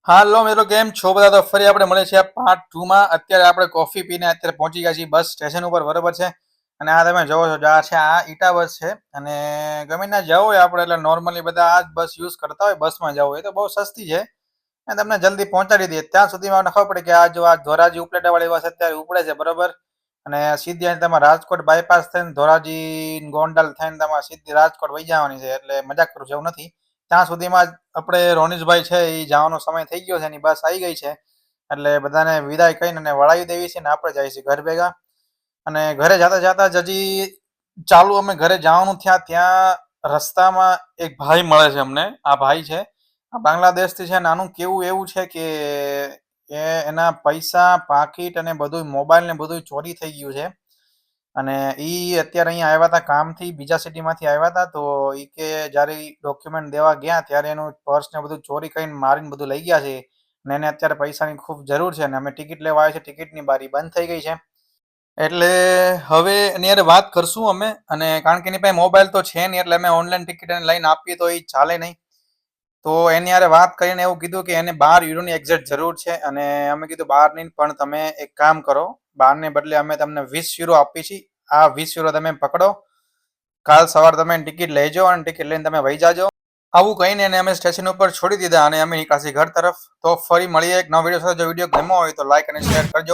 હાલો મિત્રો, કેમ છો બધા? તો ફરી આપણે મળે છે પાર્ટ 2 માં. અત્યારે આપણે કોફી પીને અત્યારે પહોંચી ગયા છીએ બસ સ્ટેશન ઉપર, બરોબર છે. અને આ તમે જોવો છો, આ છે આ ઈટા બસ છે. અને ગમે ના જવું હોય આપણે, એટલે નોર્મલી બધા આ જ બસ યુઝ કરતા હોય. બસમાં જવું હોય તો બહુ સસ્તી છે અને તમને જલ્દી પહોંચાડી દે. ત્યાં સુધીમાં ખબર પડે કે આ જો આ ધોરાજી ઉપલેટાવાળી બસ અત્યારે ઉપડે છે, બરોબર. અને સીધી અહીં તમારે રાજકોટ બાયપાસ થઈને ધોરાજી ગોંડલ થઈને તમારે સીધી રાજકોટ વહી જવાની છે. એટલે મજાક કરું છું એવું નથી. ત્યાં સુધીમાં આપણે રોનીશભાઈ છે એ જવાનો સમય થઈ ગયો છે, એની બસ આવી ગઈ છે. એટલે બધાને વિદાય કહીને અને વળાવી દેવી છે ને આપણે જઈએ છીએ ઘર ભેગા. અને ઘરે જતા જતા જ હજી ચાલુ અમે ઘરે જવાનું થયા, ત્યાં રસ્તામાં એક ભાઈ મળે છે અમને. આ ભાઈ છે, આ બાંગ્લાદેશથી છે. નાનું કેવું એવું છે કે એના પૈસા, પાકીટ અને બધું મોબાઈલ ને બધું ચોરી થઈ ગયું છે. અને ઈ અત્યારે અહીંયા આવ્યા હતા કામથી, બીજા સિટીમાંથી આવ્યા હતા. તો ઈ કે જ્યારે ડોક્યુમેન્ટ દેવા ગયા ત્યારે એનું પર્સ ને બધું ચોરી કરીને મારીને બધું લઈ ગયા છે. અને એને અત્યારે પૈસાની ખૂબ જરૂર છે અને અમે ટિકિટ લેવા આવ્યા છે. ટિકિટની બારી બંધ થઈ ગઈ છે. એટલે હવે એની હારે વાત કરશું અમે. અને કારણ કે એની પાસે મોબાઈલ તો છે નહીં, એટલે અમે ઓનલાઈન ટિકિટ એને લઈને આપીએ તો એ ચાલે નહીં. તો એની હારે વાત કરીને એવું કીધું કે એને 12 યુરોની એક્ઝેક્ટ જરૂર છે. અને અમે કીધું 12 નહીં, પણ તમે એક કામ કરો, 12 ને બદલે અમે તમને 20 યુરો આપીએ છીએ. આ 20 યુરો તમે પકડો, કાલ સવારે તમે ટિકિટ લેજો અને ટિકિટ લઈને તમે વહી જાજો. આવું કહીને એને અમે સ્ટેશન ઉપર છોડી દીધા અને અમે નીકળ્યા ઘર તરફ. તો ફરી મળીએ એક નવા વિડીયો સાથે. જો વિડીયો ગમ્યો હોય તો લાઈક અને શેર કરજો.